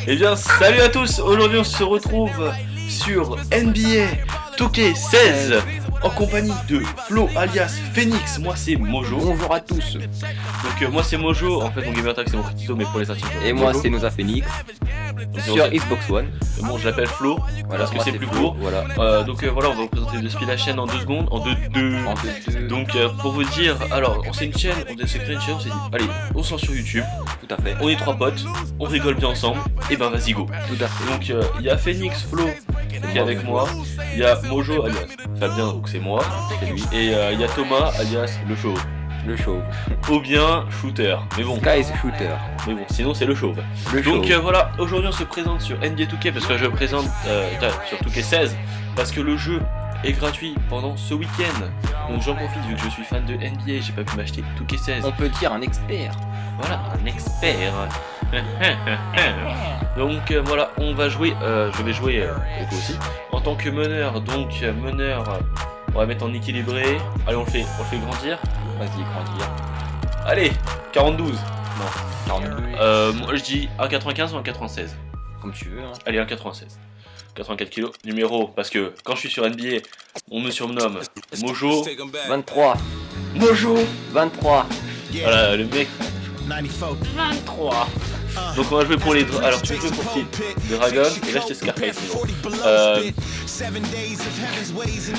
Eh bien, salut à tous. Aujourd'hui, on se retrouve sur NBA 2K16 en compagnie de Flo alias Phoenix. Moi, c'est Mojo. Bonjour à tous. Donc, moi, c'est Mojo. En fait, mon gamer tag, c'est mon petit mais pour les intimes. Et moi, c'est Noza Phoenix. Sur Xbox One. Bon, je l'appelle Flo Voilà, parce que c'est plus court. Voilà. Donc voilà, on va vous présenter le speed la chaîne en 2 secondes, en 2. Donc pour vous dire, alors c'est une chaîne, on s'est créé une chaîne, on s'est dit, allez, on se lance sur YouTube. Tout à fait. On est 3 potes, on rigole bien ensemble, et ben vas-y go. Tout à fait. Donc il y a Phoenix, Flo qui est avec moi, il y a Mojo alias Fabien, donc c'est moi, C'est lui. et il y a Thomas alias le chauve. Le chauve. Ou bien Shooter, mais bon. Sky is Shooter. Mais bon, sinon c'est le chauve. Le Donc chauve. voilà, aujourd'hui on se présente sur NBA 2K parce que je présente sur 2K16 parce que le jeu est gratuit pendant ce week-end. Donc j'en profite vu que je suis fan de NBA, j'ai pas pu m'acheter 2K16. On peut dire un expert. Voilà, un expert. Donc voilà, on va jouer, je vais jouer avec vous aussi en tant que meneur. Donc meneur, on va mettre en équilibré. Allez, on le fait grandir. Vas-y, grandir. Allez, 42. Non. 42. Moi je dis 1,95 ou 1,96. Comme tu veux. Hein. Allez, 1,96. 84 kilos. Numéro, parce que quand je suis sur NBA, on me surnomme Mojo. 23. Mojo. 23. Voilà, le mec. 23. Donc on va jouer pour les... Alors tu veux jouer pour qui? Dragon. Et là je t'ai Scarface sinon.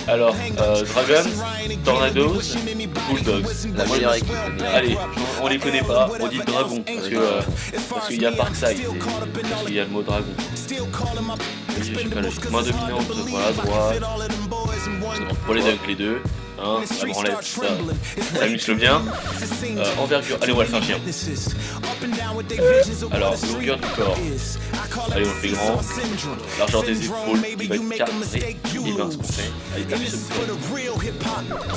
Alors, Dragon, Tornadoes, Bulldogs. La meilleure équipe. Allez, on les connaît pas, on dit Dragon parce qu'il y a Parkside et parce qu'il y a le mot Dragon. Je sais pas, logique. Main dominante, voilà, droite. Pour les dunks, les deux. Hein, la branlette, ça muscle bien. Envergure, allez, on va le faire chien. Alors, longueur du corps. Allez, on le fait grand. Largeur des épaules, il va être carré. Et ben, ce qu'on fait. Allez, tape ce bouton.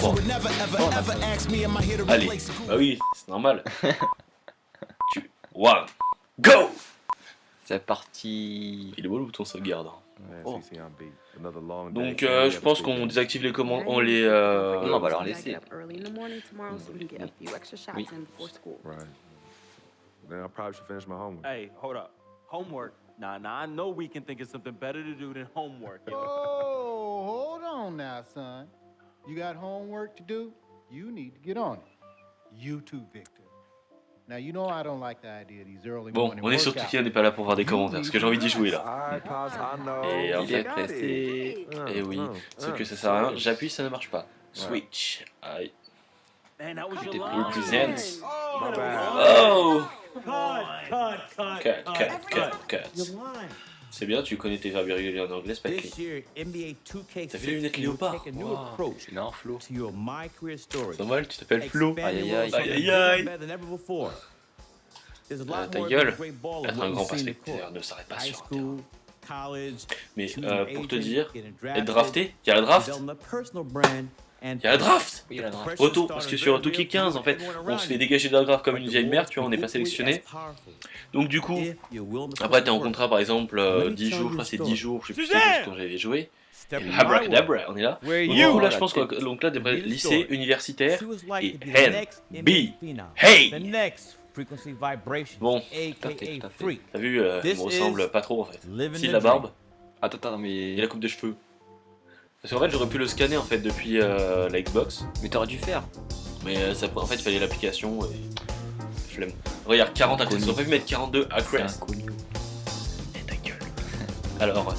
Bon. Allez, bah oui, c'est normal. One, go! C'est parti. Il est beau le bouton sauvegarde. Oh. Donc je pense qu'on désactive les commandes, on les... Non, on va leur laisser. Oui. Then I probably should finish my homework. Hey, hold up. Homework? Nah, I know we can think of something better to do than homework. Yo. Oh, hold on now, son. You got homework to do? You need to get on it. You too, Victor. Now, you know I don't like the idea of these early Bon, morning on est sur workouts. Tuki, on n'est pas là pour voir des commentaires, parce que j'ai envie d'y jouer là. Alright, Pops, I know. Et en Il est fait, pressé. et oui, c'est que ça sert à rien, j'appuie, ça ne marche pas. Switch. Aïe. Man, that was T'es your plus line. Represent. My bad. Oh! Cut. Cut. C'est bien, tu connais tes verbes irréguliers en anglais, Spike This Lee. year, NBA 2K T'as vu les lunettes léopard? take a new Wow. approach Il a un flow. to your My Career Story. C'est normal, tu t'appelles Flo. Expand Aïe, your aïe, world aïe. so Aïe, bigger aïe. and better than ever before. There's a lot Ta more gueule, than a great ball of être what un we grand see in the prospecteur court. ne s'arrête pas High sur un terrain. school, college, Mais choosing pour te agent, dire, getting être drafté, il y a la draft, building a personal brand, and il y a la draft. Oui, il a un draft. Retour, parce que sur 2K15 en fait, on se fait dégager de la draft comme une vieille mère, tu vois, on n'est pas sélectionné. Donc du coup, après t'es en contrat par exemple 10 jours, je crois c'est 10 jours, je sais plus quand j'avais joué. Et abracadabra, on est là. Donc, du coup là je pense que donc là d'après lycée, universitaire et NBA. Hey! Bon, tout à fait. t'as vu, il me ressemble pas trop en fait. Si la barbe Attends, et mais. la coupe de cheveux. Parce qu'en fait j'aurais pu le scanner en fait depuis la Xbox, Mais t'aurais dû faire. mais ça, en fait il fallait l'application et flemme. Regarde 40 access, on peut mettre 42 C'est access. inconnu. Et ta gueule. Alors,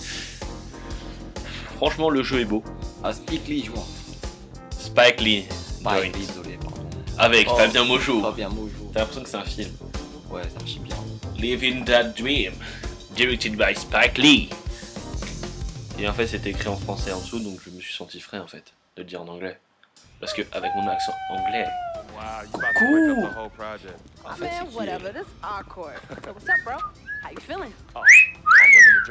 franchement le jeu est beau. Ah, Spike Lee, joue. Spike Lee, Spike joint. Lee, désolé, pardon. Avec Oh, Fabien Mojo. Fabien Mojo. T'as l'impression que c'est un film. Ouais, ça me chie bien. Living That Dream, directed by Spike Lee. Et en fait c'était écrit en français en dessous, donc je me suis senti frais en fait de le dire en anglais. Parce que avec mon accent anglais. Wow, you about to break up the whole project. En fait, c'est Man, qui, whatever. This is our court. So what's up, bro? How you feeling? I'm living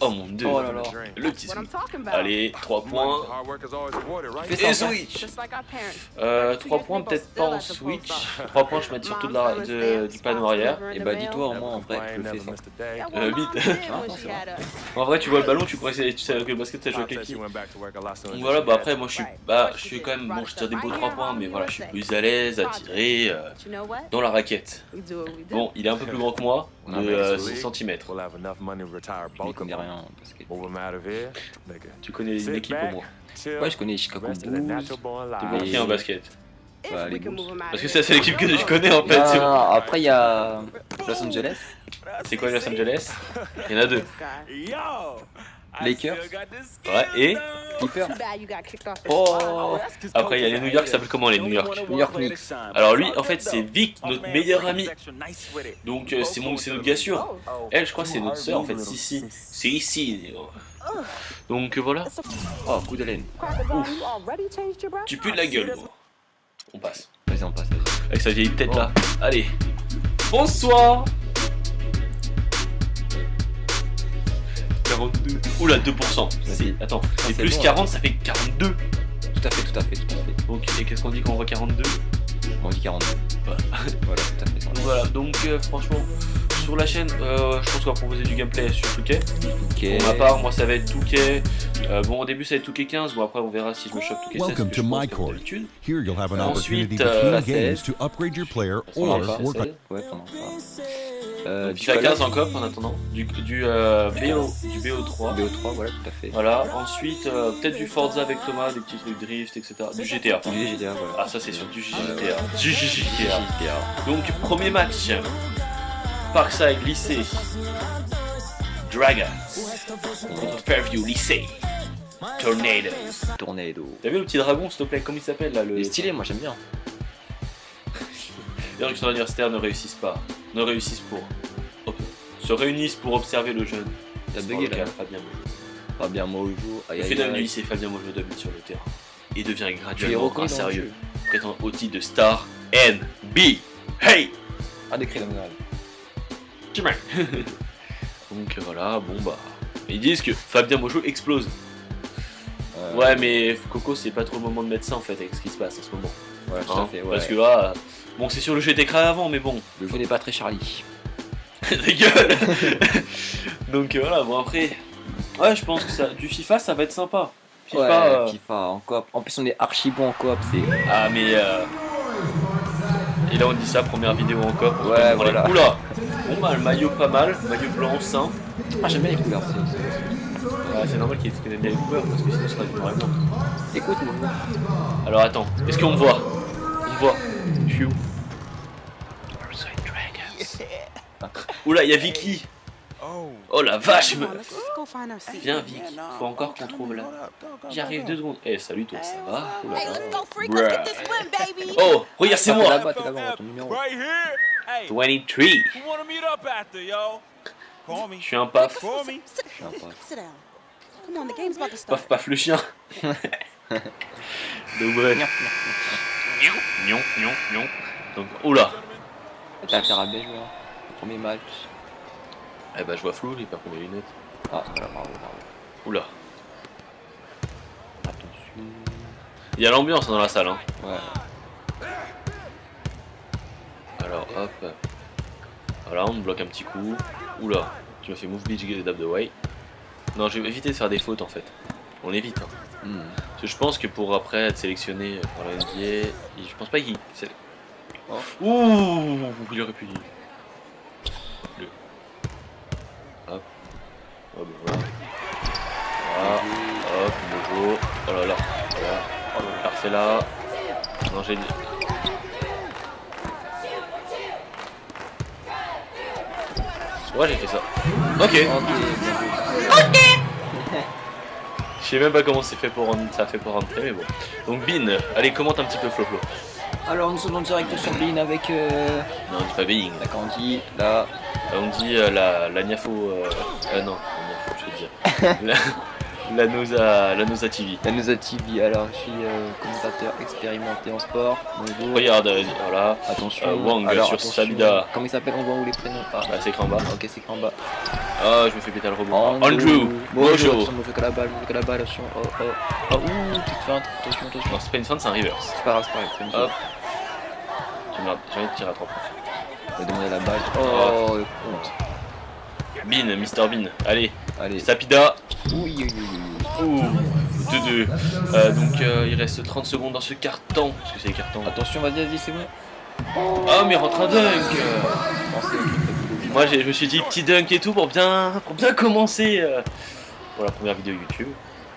Oh mon dieu. Oh là là. Le petit switch. Allez, 3 points. Fais ça Et en switch. 3 points peut-être pas en switch. 3 points je mets surtout du panneau arrière. Et bah dis-toi au moins en vrai, je le fais ça. Vite. En vrai tu vois le ballon, tu sais que le basket ça joue avec l'équipe. Donc voilà, bah après moi je suis quand même, bon je tire des beaux 3 points, mais voilà je suis plus à l'aise à tirer dans la raquette. Bon, il est un peu plus grand que moi, de 6 cm. Je n'y connais rien en basket. Tu connais une équipe au moins. Ouais, je connais Chicago Bulls. T'es bon qui en basket? Bah, les Bulls. Parce que ça c'est l'équipe que je connais en fait. Non, non, après il y a Los Angeles, C'est quoi Los Angeles? Il y en a 2. Lakers, Ouais, et Clippers. Oh! après il y a les New York, ça s'appelle comment les New York? New York Knicks. Alors lui en fait c'est Vic, notre meilleur ami. Donc c'est notre gars sûr. Elle je crois c'est notre sœur en fait, si. C'est ici. Donc voilà. Oh, coup d'haleine. Tu pues de la gueule gros. On passe. Vas-y, on passe. Vas-y. Avec sa vieille tête là. Allez. Bonsoir. 42. Oula 2%. Vas-y. Attends. Ah, Et c'est plus bon, 40 ça fait 42. Tout à fait, tout à fait, tout à fait. Donc et qu'est-ce qu'on dit quand on voit 42? On dit 42. Voilà. Voilà, tout à fait. Donc voilà, donc franchement, sur la chaîne, je pense qu'on va proposer du gameplay sur 2K. Ok. Pour ma part, moi ça va être 2K. Bon, au début ça va être 2K 15, bon après on verra si je me chope 2K 16. Welcome que je to pense my comme court. d'habitude. Here you'll have an Ensuite, opportunity between 16. games to upgrade your player or va. work on. Ouais, pendant ça. Donc, FIFA 15 en coop en attendant. Du BO3. BO3, voilà, tout à fait. Voilà, ensuite peut-être du Forza avec Thomas, des petits trucs drift, etc. Du GTA. Du GTA, voilà. Ah, ça c'est sur du GTA. Du GTA. Donc, premier match. Parkside lycée. Dragons. Contre Fairview lycée. Tornadoes. Tornado. T'as vu le petit dragon, s'il te plaît? Comment il s'appelle là Il est stylé, moi j'aime bien. Les gens universitaires ne réussissent pas. Ne réussissent se réunissent pour observer le jeune. Il a bugué là. Fabien Mojo. Fabien Mojo. Le phénomène du lycée Fabien Mojo domine sur le terrain et devient graduellement un sérieux, prétend au titre de star NBA. Hey! Ah, décrit la monnaie. Donc voilà, bon bah. Ils disent que Fabien Mojo explose. Ouais, mais Coco, c'est pas trop le moment de mettre ça en fait avec ce qui se passe en ce moment. Voilà, tout à fait, ouais. Parce que là, bon, c'est sûr le jeu était créé avant, mais bon. Le jeu n'est pas très Charlie. Ta gueule. Donc voilà, bon après. Ouais, je pense que ça, du FIFA, ça va être sympa. FIFA, Ouais, FIFA en coop. En plus, on est archi bon en coop, c'est. Ah, mais. Et là, on dit ça, première vidéo en coop. Ouais, voilà. Oula! Bon, bah, le maillot pas mal, maillot blanc sain. Ah, j'aime bien les couleurs, C'est normal qu'il ait bien les couleurs parce que sinon, ça serait du noir et blanc. Écoute, mon gars. Alors attends, est-ce qu'on me voit? On me voit. Je suis où? Oula, il y a Vicky. Oh la vache! Viens Vic, faut encore qu'on trouve là. J'arrive 2 secondes. Eh salut toi, ça va? Oula, oh, regarde c'est moi! Là-bas, t'es là-bas, ton numéro. 23. Je suis un paf. Je suis un pote. Paf paf le chien. Donc bref. Donc, oula. T'as affaire à bien jouer, hein. Le premier match. Eh bah je vois flou, il perd mes lunettes. Ah, voilà, bravo. Oula. Attention. Il y a l'ambiance dans la salle hein. Ouais. Alors hop. Voilà, on me bloque un petit coup. Oula, tu m'as fait move bitch get up the way. Non, je vais éviter de faire des fautes en fait. On évite. Hein. Parce que je pense que pour après être sélectionné par la NBA, je pense pas qu'il. Oh. Ouh, il aurait pu dire. Hop. Hop, voilà. Voilà. Hop, Mojo. Oh là là. Voilà. Oh là là. Refais là. Non, j'ai dit. Ouais, j'ai fait ça. Ok. Je sais même pas comment c'est fait pour ça fait pour rentrer, mais bon. Donc Bin, allez commente un petit peu Flo. Alors nous sommes en direct sur Bean avec Non, on dit pas Being. la Candy, là. On dit la Niafo. Non, la Niafo, je veux dire. La Noza TV. La Nusa TV, alors je suis commentateur expérimenté en sport. Bonjour. Regarde, voilà. Attention. Wang alors, sur attention. Sabida. Comment il s'appelle? On voit où les prénoms? Ah, Bah, c'est écran bas. ok, c'est écran bas. Oh, je me fais péter le rebond. Andrew. Mojo. Mojo. Mojo qui a la balle, Mojo qui a la balle, attention. Oh, oh. Oh, ouh, petite feinte. Attention, attention. Non, c'est pas une feinte, c'est un reverse. C'est pas grave, c'est pas grave. C'est une Hop. feinte. J'ai envie de tirer à 3 points. On va demander la balle. Oh, le compte. Bean, Mr. Bean. Allez, Allez. Sapida. Oui, oui, oui, oui. Ouh, 2-2. Donc il reste 30 secondes dans ce carton. Parce que c'est les cartons. Attention, vas-y, vas-y, c'est bon. Oh, mais il rentre un dunk. Pensez au truc. Moi, je me suis dit petit dunk et tout pour bien commencer pour la première vidéo YouTube.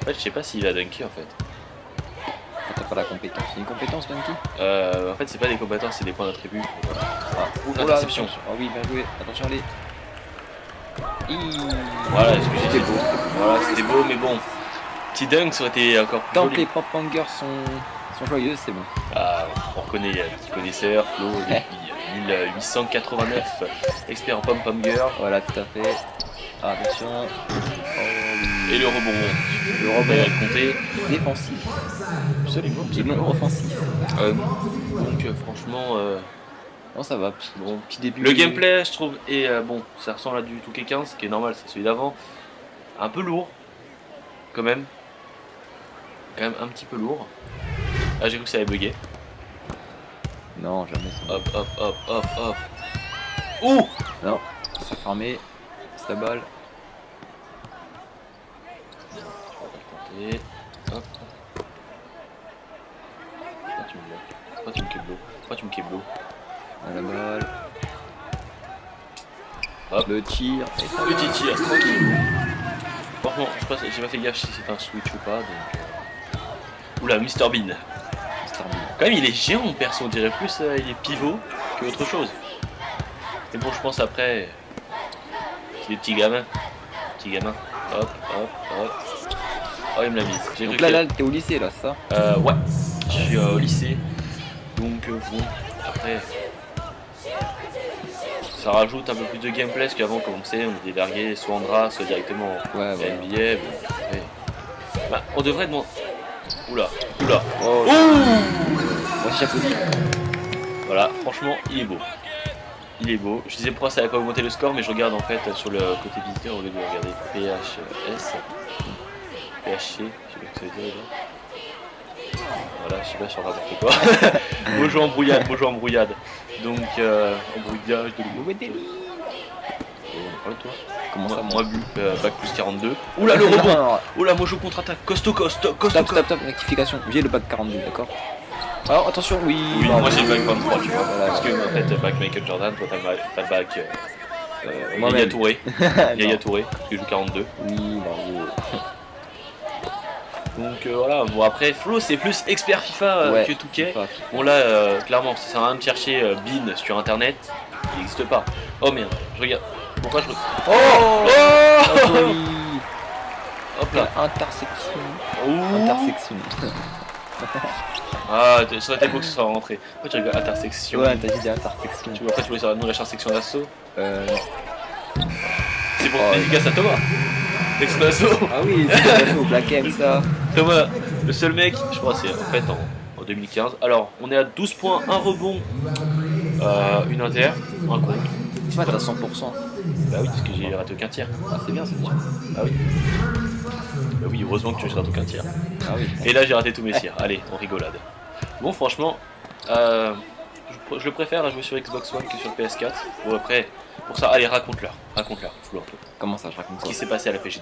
En fait, je sais pas s'il va dunker en fait. T'as pas la compétence. C'est une compétence, Dunky? En fait, c'est pas des compétences, c'est des points d'attribut. Ah, Interception. Ah oui, bien joué. Attention, allez. Voilà, ce que j'ai C'était dit. beau. Voilà, c'était beau, mais bon. Petit dunk, ça aurait été encore plus Tant que joli. les pop-bangers sont joyeux, c'est bon. Ah, on reconnaît le petit connaisseur, Flo, depuis 1889, expert en pom-pom girl. Voilà, tout à fait. Ah, attention. Oh, oui. Et le rebond. Le On va rebond le compter. défensif. Absolument. J'ai non offensif. Donc franchement, Non, ça va. bon. Petit début. Le gameplay, je trouve, est bon, ça ressemble à du 2K15, ce qui est normal, c'est celui d'avant. Un peu lourd, quand même. Quand même un petit peu lourd. Ah, j'ai cru que ça allait bugger. Non, jamais ça. Hop, hop, hop, hop, hop. Ouh! Non, c'est fermé. C'est la balle. Et hop. Pourquoi tu me bloques? Pourquoi tu me keblo? Pourquoi tu me keblo? À la balle. Hop. Le tir. Et ça Petit va. tir, tranquille. Franchement, je sais pas, j'ai pas fait gaffe si c'est un switch ou pas, donc... Oula, Mr. Bean. Mr. Bean. Quand même, il est géant, mon perso, on dirait plus il est pivot que autre chose. Mais bon, je pense après... C'est des petits gamins. Petits gamins. Hop, hop, hop. Oh, il me l'a mise. J'ai cru Donc là, que... t'es au lycée, là, c'est ça? Ouais, je suis au lycée. Donc, bon, après... Ça rajoute un peu plus de gameplay, parce qu'avant, comme on sait, on était largué soit en drap, soit directement en Ouais, voilà. NBA. Bon, après... Bah, on devrait demander... Oula, oula. Oh, Ouh! moi, j'applaudis. Voilà, franchement, il est beau. Il est beau. Je disais pourquoi ça n'avait pas augmenté le score, mais je regarde en fait sur le côté visiteur au lieu de regarder PHS. PHC, je sais pas ce que ça veut dire déjà. Voilà, je sais pas sur n'importe quoi. Mojo embrouillade, Mojo embrouillade. Donc, embrouillage de l'eau. On parle de toi. Comment ça, Moi, bac plus 42. Oula, le rebond! Oula, Mojo contre-attaque. Costo, costo, costo. Stop, rectification. J'ai le bac 42, d'accord? Alors, attention, oui. Oui, bravo. moi j'ai le bac 23, tu vois. Voilà, Parce que en fait, bac Michael Jordan, toi t'as le bac Moi-même. Yaya Touré. Yaya Non. Touré, parce que je joue 42. Oui, bravo. Donc voilà, bon après, Flo c'est plus expert FIFA Ouais, que Touquet. FIFA. Bon là, clairement, ça sert à rien de chercher Bean sur internet, il n'existe pas. Oh merde, je regarde. Pourquoi je regarde? Oh, joli. Hop là. Intersection. Ouh. Intersection. Ah, ça aurait été beau que ce soit rentré. Pourquoi tu regardes intersection? Ouais, t'as dit intersection. Tu vois, après tu voulais savoir nous la section d'assaut. Non. C'est pour Oh, dédicace à Thomas. Section d'assaut. Ah oui, c'est au Black M, ça. Thomas, le seul mec, je crois c'est en fait en 2015. Alors, on est à 12 points, un rebond, une inter, un contre. Tu vois, t'as 100%. Bah oui, parce que j'ai raté aucun tir. Ah, c'est bien, c'est bien. Ah oui. Bah oui, heureusement que tu rates aucun tir. Ah oui. Et là, j'ai raté tous mes tirs. Allez, on rigolade. Bon, franchement, je préfère à jouer sur Xbox One que sur PS4. Bon, après, pour ça, allez, raconte-leur. Raconte-leur, Flo, un peu. Comment ça, je raconte Ce quoi? qui s'est passé à la PGW.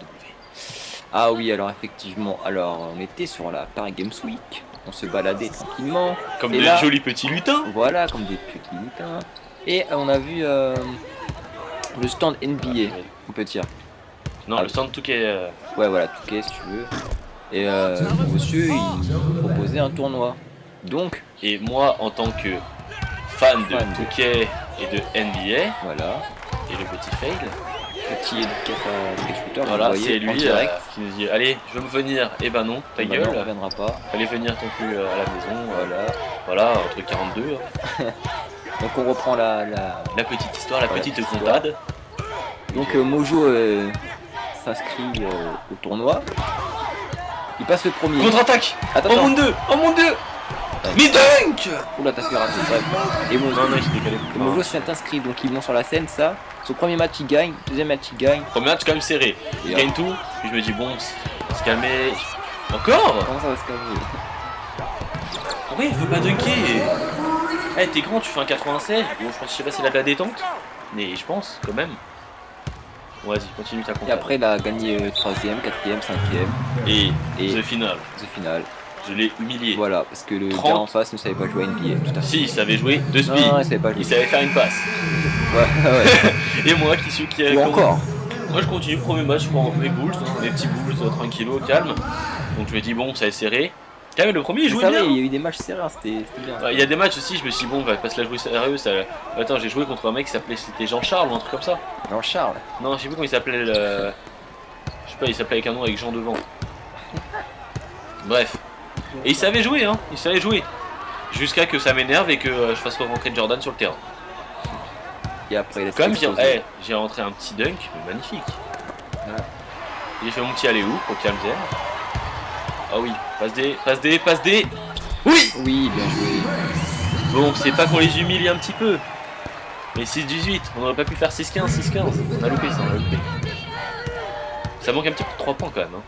Ah oui, alors effectivement, alors on était sur la Paris Games Week, on se baladait tranquillement. Comme Et des là- jolis petits lutins. Voilà, comme des petits lutins. Et on a vu le stand NBA, on peut dire. Non, Ah, le stand tout qui est... Ouais, voilà, Touquet si tu veux. Et monsieur, il proposait un tournoi. Donc, Et moi, en tant que fan de Fan de- 2K et de NBA, voilà, et le petit fail, petit shooter, voilà, vous voyez, c'est en lui direct. qui nous dit allez, je veux me venir, et ben non, ta Bah gueule, non, on reviendra pas. fallait venir tant plus à la maison, Voilà. voilà, entre 42, hein. Donc on reprend la... La petite histoire, la Voilà, petite petite contade. Donc Mojo s'inscrit au tournoi. Il passe le premier. Contre-attaque. Attends, En attends. monde 2. En monde 2. Mais dunk! Oula, t'as fait rater. Bref. Et bon, Non, non, il s'est décalé. le Mojo s'est inscrit, donc ils vont sur la scène, ça. Son premier match, il gagne. Deuxième match, il gagne. Premier match quand même serré. Il gagne tout, puis je me dis bon, on va se calmer. Encore? Comment ça va se calmer? Ouais, il veut pas dunker. Eh, t'es grand, tu fais un 96. Bon, je sais pas s'il a de la détente, mais je pense quand même. Bon, vas-y, continue ta Et confiance. après, il a gagné 3ème, 4ème, 5ème. Et Et- the final, The final. je l'ai humilié. Voilà, parce que le 30. gars en face ne savait pas jouer à NBA. Tout à fait. Si, il savait jouer de Non, speed. non, il savait pas jouer. Il savait faire une passe. Ouais, ouais. Et moi qui suis qui a Ou encore. Moi je continue, premier match, je prends mes bulls, hein, mes petits bulls tranquillos, calme. Donc je me dis bon, ça va être serré. Quand même, le premier il Vous jouait savez, bien. il y a eu des matchs serrés, hein, c'était bien. Ouais, il y a des matchs aussi, je me suis dit bon, on va pas se la jouer sérieux. Ça... Attends, j'ai joué contre un mec qui s'appelait, c'était Jean-Charles ou un truc comme ça. Non, Charles. Non, je sais plus comment il s'appelait. Je sais pas, il s'appelait avec un nom avec Jean devant. Bref. Et il savait jouer, hein, il savait jouer. Jusqu'à que ça m'énerve et que je fasse rentrer Jordan sur le terrain. Et après, il a Quand même, explosé. j'ai rentré un petit dunk, mais magnifique. J'ai fait mon petit aller-où pour calmer. Ah oui, passe D. Oui. Oui, bien joué. Bon, c'est pas qu'on les humilie un petit peu. Mais 6-18, on aurait pas pu faire 6-15, 6-15. On a loupé ça, on a loupé. Ça manque un petit peu de 3 points quand même. Hein.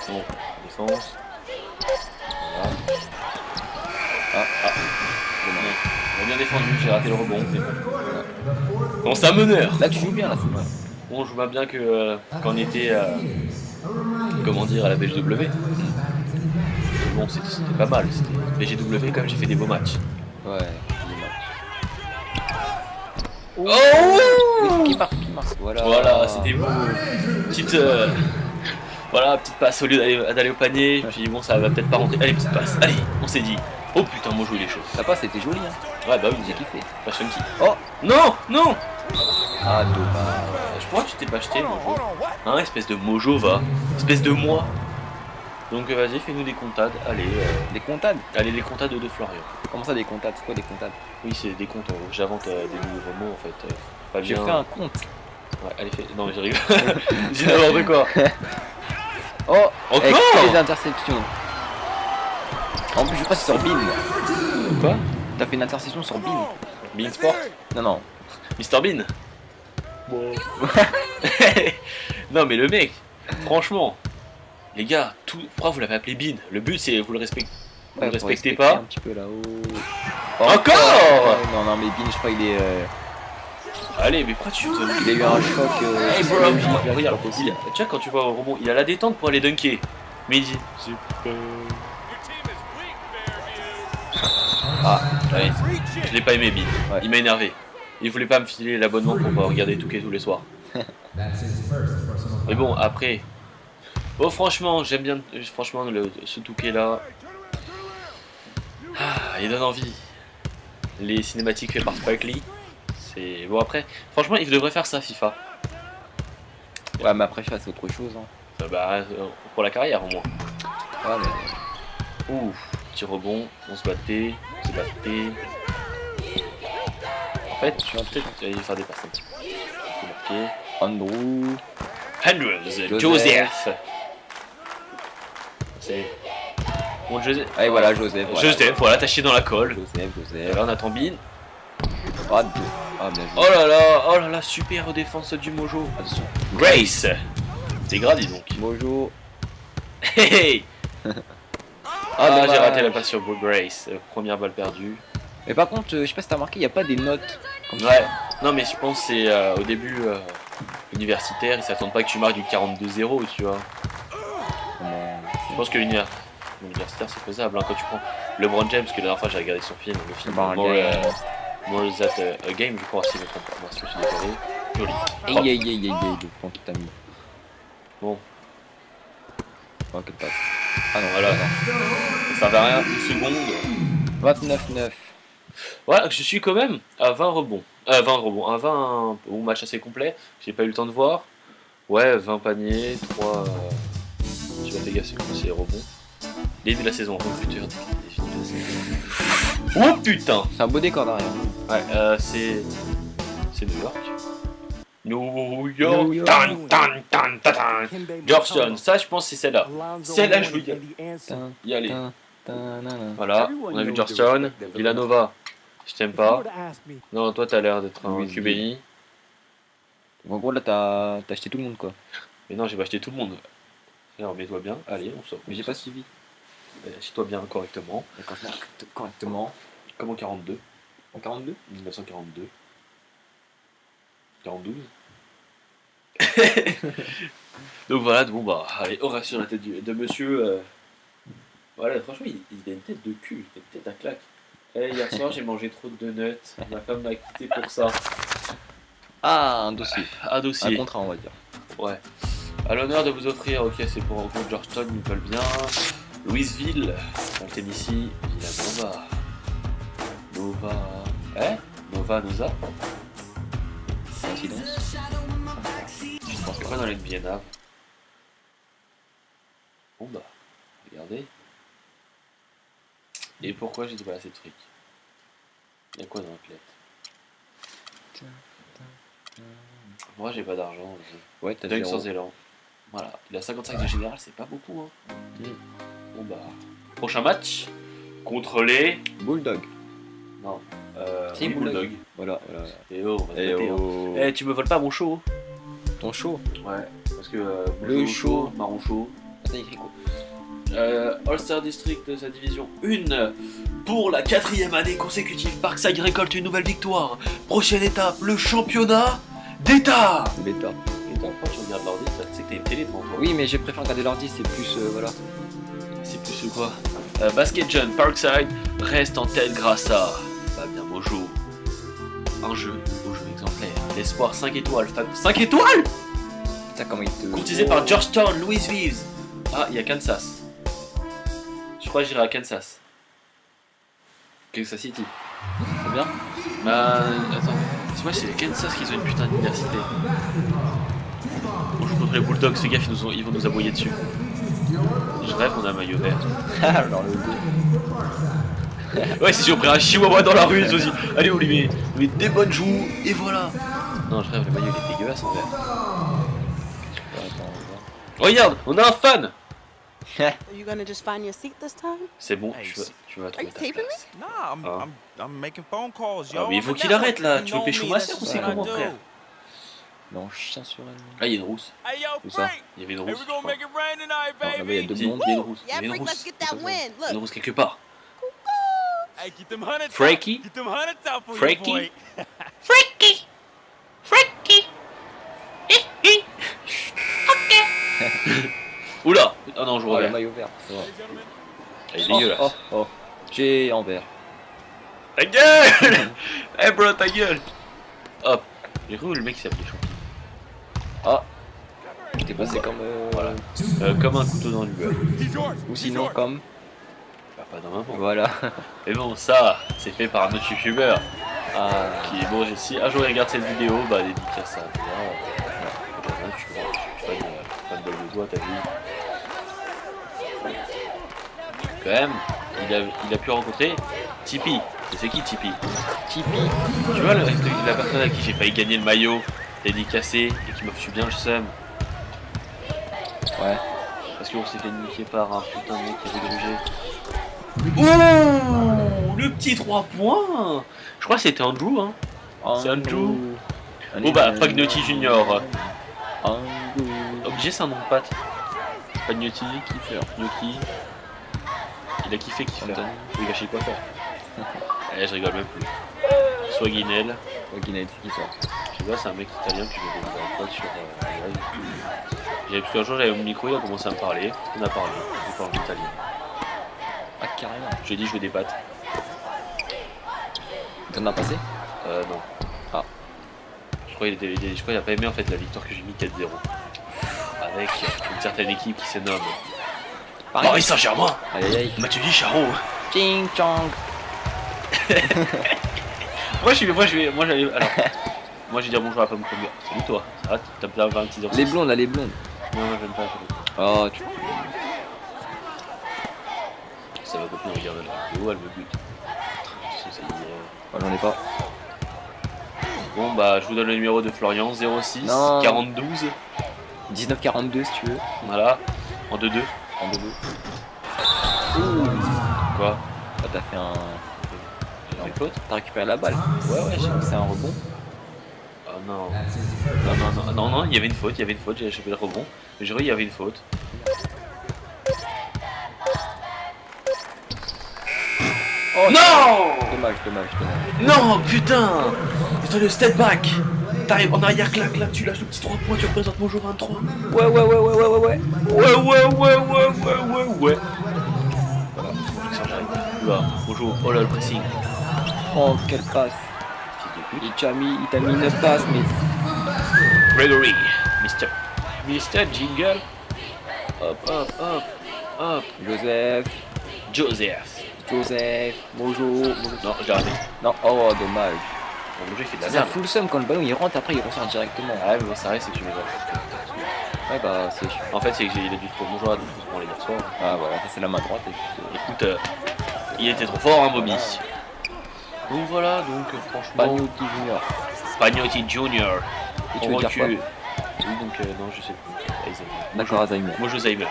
Bon, défense. Voilà. Bon, on a bien défendu, j'ai raté le rebond. Mais bon. Bon, ça meneur. Là, tu joues bien, là, c'est mal. Bon, je vois bien que quand on était comment dire, à la BGW. Bon, c'était pas mal. C'était BGW, quand même, j'ai fait des beaux matchs. Ouais, des matchs. Oh Qui marque. Voilà. Voilà, c'était beau. Petite, voilà, petite passe au lieu d'aller au panier. Puis bon, ça va peut-être pas rentrer. Allez, petite passe. Allez, on s'est dit. Oh putain, Mojo il est chaud. La passe était jolie, hein. Ouais, bah oui, J'ai kiffé. pas funky. Oh. Non, non. Ah, dommage. Je crois que tu t'es pas acheté, Mojo. Hein, espèce de Mojo, va. Espèce de moi. Donc vas-y, fais-nous des comptades. Allez, Des comptades. allez les comptades de Florian. Comment ça, des comptades? C'est quoi des comptades? Oui, c'est des comptes. J'invente des nouveaux mots en fait. Pas J'ai bien. fait un compte. Ouais, allez, fais. Non, mais je rigole. J'ai n'importe quoi. Oh, Encore avec toutes les interceptions. En plus, je crois que c'est sur Bean. Quoi? T'as fait une interception sur Bean. Bean Sport? Non, non. Mr Bean? Bon. Non, mais le mec, franchement, les gars, pourquoi vous l'avez appelé Bean? Le but c'est vous le respectez. Vous Ouais, le faut respectez respecter pas. un petit peu là-haut. Encore Non, non, mais Bean, je crois qu'il est. Allez, mais pourquoi tu te. Il a eu un choc. Hey bro, psychologique, là, c'est regarde, pas possible. tu vois, quand tu vois un rebond, il a la détente pour aller dunker. Mais il dit. Ah, allez, je l'ai pas aimé, Bean. Ouais. Il m'a énervé. Il voulait pas me filer l'abonnement pour regarder Touquet tous les soirs. Mais bon, après. Bon, franchement, j'aime bien. Franchement, ce Touquet là. Ah, il donne envie. Les cinématiques faites par Spike Lee. C'est. Bon, après, franchement, il devrait faire ça, FIFA. Ouais, mais après, ça, c'est autre chose. Hein. Pour la carrière au moins. Ouais, mais. Ouh, petit rebond, on se battait, on se battait. En fait, je suis peut-être aller faire des passes un petit peu. On peut marquer. Andrew. Andrews, Joseph. C'est. Bon, Joseph. Allez, voilà, Joseph. Voilà. Joseph, voilà, t'as chié dans la colle. Joseph. Et là, on attend Bean. Ah, deux. Ah, bien joué. Oh là là, super défense du Mojo. Attention. Grace. C'est grave, dis donc. Mojo. Hey, hey. Ah, Ah, j'ai dommage. raté la passe sur Grace. Première balle perdue. Mais par contre, je sais pas si t'as remarqué, il n'y a pas des notes comme Ouais, ça. non mais je pense que c'est au début universitaire, ils s'attendent pas que tu marques du 42-0, tu vois. Je pense que l'universitaire c'est faisable, hein, quand tu prends LeBron James, que la dernière fois j'ai regardé son film, le film LeBron More, James. More That a Game, je crois, si je me trompe pas, moi je me suis décoré. Joli. Aïe aïe aïe aïe aïe, le point qui t'a mis. Bon, Oh, quelle passe. Ah non, voilà, ça va rien, une seconde. 29-9. Voilà, je suis quand même à 20 rebonds. 20 rebonds, à 20 bon, match assez complet, j'ai pas eu le temps de voir. Ouais, 20 paniers, 3. Je vais faire gaffe, c'est les rebonds. Début de la saison, futur des films de la saison. Oh putain! C'est un beau décor derrière. Ouais, c'est New York. New York! New York. Tan, tan, tan, tan, tan. Georgetown, ça je pense c'est celle-là. Celle-là, je veux y aller. Tin, Y aller. tin, Voilà, on a vu Georgetown, Villanova, je t'aime pas. Non, toi t'as l'air d'être un Oui, QBI. En gros, là, t'as acheté tout le monde, quoi. Mais non, j'ai pas acheté tout le monde. Alors mets-toi bien, allez, on sort. Mais j'ai pas suivi. Assieds-toi bien correctement. D'accord, correctement. Comme en 42, En 42 1942. 42. Donc voilà, bon bah, allez, aura sur la tête de monsieur. Voilà, franchement, il a une tête de cul, il a une tête à claque. Hier soir, j'ai mangé trop de donuts. Ma femme m'a quitté pour ça. Ah, un dossier. Un Un dossier. contrat, on va dire. Ouais. À l'honneur de vous offrir, ok, c'est pour un compte Georgetown, ils veulent bien. Louisville, dans le Tennessee, Villanova. Nova. Noza. Coïncidence. Je pense pas dans l'NBA Nav. Bon bah, regardez. Et pourquoi j'ai dit pas assez de trucs? Il y a quoi dans l'athlète? Moi j'ai pas d'argent. Ouais, t'as Dunk 0. sans élan. Voilà, il a 55 de général, c'est pas beaucoup. Hein. Bon bah, prochain match contre les. Bulldog. Non. Si, oui, Bulldog. Voilà. Et oh, on va se Et mater, hein. oh. Eh, tu me voles pas mon show. Ton show. Ouais, parce que Le bonjour, show. marron chaud. Ah, t'as écrit quoi? All-Star District de sa division 1 pour la 4e année consécutive. Parkside récolte une nouvelle victoire. Prochaine étape, le championnat d'État. Bêta. Et toi, quand tu regardes l'ordi, tu sais que t'as une télé devant toi. Oui, mais je préfère regarder l'ordi, c'est plus. Voilà. C'est plus quoi Basket John Parkside reste en tête grâce à Fabien Mojo. Un jeu exemplaire. L'espoir 5 étoiles. 5 étoiles Putain, comment il te. courtisé par Georgetown, Louisville. Ah, il y a Kansas. Je crois que j'irai à Kansas. Kansas City. C'est bien. Bah, attends. Tu vois, c'est Kansas qu'ils ont une putain d'université. On joue contre les Bulldogs, ces gars, ils vont nous aboyer dessus. Je rêve, on a un maillot vert. Alors le Ouais, c'est sûr, on prend un chihuahua dans la rue, aussi. Allez, on lui met des bonnes joues, et voilà. Non, je rêve, le maillot il est dégueulasse en vert. Regarde, on a un fan. Are you gonna just find your seat this time? C'est bon, Hey, tu vas Are trouver you ta taping me? place. Nah, Ah. I'm making phone calls, yo. Ah, mais il faut I'm a qu'il arrête là, network. tu veux You pécho know ma me, sœur ou that's c'est what I comment, do. frère? Non, chien sur elle. Ah, il y a une rousse. Hey, yo, Où ça? Frank! Il y avait une Hey, rousse. we je gonna crois. make it rain tonight, Non, là-bas, il y a baby! deux Si, blondes. il y a une rousse. Yeah, Il y a une Frank, rousse. let's get that win. Il y a une Look. rousse quelque part. Hey, get them hundreds Frankie? out. Get them hundreds out for Frankie? you, boy. Oula! Ah non, je Oh, le reviens. maillot vert, ça va. Il est dégueulasse. Oh. J'ai en vert. Ta gueule! Eh bro, ta gueule! Hop. J'ai cru où le mec s'appelait Champi. Ah. T'es passé comme. Voilà. Comme un couteau dans le beurre. Ou sinon comme. Bah, pas dans ma main. Voilà. Mais bon, ça, c'est fait par un autre youtubeur. Ah. Qui est bon, si un jour il regarde cette vidéo, bah dédicace à toi. Tu vois, tu fais fan de toi, t'as vu. Quand même, il a pu rencontrer Tipeee. Et c'est qui Tipeee? Tipeee. Tu vois la personne à qui j'ai failli gagner le maillot dédicacé et qui m'a foutu bien le seum. Ouais. Parce qu'on s'est fait niquer par un putain de mec qui avait grugé. Oh, le petit 3 points. Je crois que c'était Andrew, hein. C'est Andrew. Oh bah, Pagnotti Junior. Obligé, c'est un nom de patte. Pagnotti, Kiffer, Gnocchi. Il a kiffé Kiffer. Il a chez quoi faire. Eh, je rigole même plus. Swaginel. Swaginel, c'est qui ça? Tu vois, c'est un mec italien, puis j'ai vu un pote sur live. Parce qu'un jour, j'avais mon micro, il a commencé à me parler. On a parlé. On parle italien. Ah, carrément. Je lui ai dit, je veux des pâtes. T'en as passé? Non. Ah. Je crois qu'il a pas aimé en fait la victoire que j'ai mis 4-0. Avec une certaine équipe qui se nomme Paris Saint-Germain. Aïe aïe aïe. Mathieu Charo. Ching chong. Moi j'allais. Alors. Moi j'ai dit bonjour à Pomme Premier. Salut toi. Ça va, t'as plein 26 ans. Les blondes là, les blondes. Non, moi j'aime pas. Oh, tu. Ça va copine regarde la vidéo, elle me bute. Oh, j'en ai pas. Bon bah je vous donne le numéro de Florian 06 Non. 42 1942 si tu veux. voilà en 2-2 En 2-2. Ouh. Quoi? Bah, t'as fait un. J'ai fait une faute? T'as récupéré la balle. Ouais, c'est un rebond. Oh non. Non, il y avait une faute, j'ai chopé le rebond. Mais j'ai cru qu'il y avait une faute. Oh, non! Dommage. Non, putain! Putain, le step back! T'arrives en arrière, clac, tu lâches le petit 3 points, tu représentes mon jeu 23. Ouais. Ouais. Voilà, là, bonjour, oh là, le pressing. Oh, quelle passe. Il t'a mis une passe, mais. Gregory, Mr. Jingle. Hop. Joseph, bonjour. Non, j'ai raté. Non, oh, dommage. Bon, le jeu il fait de la C'est un merde. full sum quand le ballon il rentre, après il ressort directement. Ouais, mais bon, ça reste, c'est que tu mets Ouais, bah, c'est. En fait, c'est qu'il a dû trop bonjour à tous pour les hier soir. Ah, voilà, ça c'est la main droite. Écoute, il était trop fort, hein, Bobby. Donc voilà, franchement. Pagnotti Junior. Pagnotti Junior. Et tu veux dire quoi? Oui, donc, non, je sais plus. Alzheimer. D'accord, Alzheimer. Moi, Alzheimer.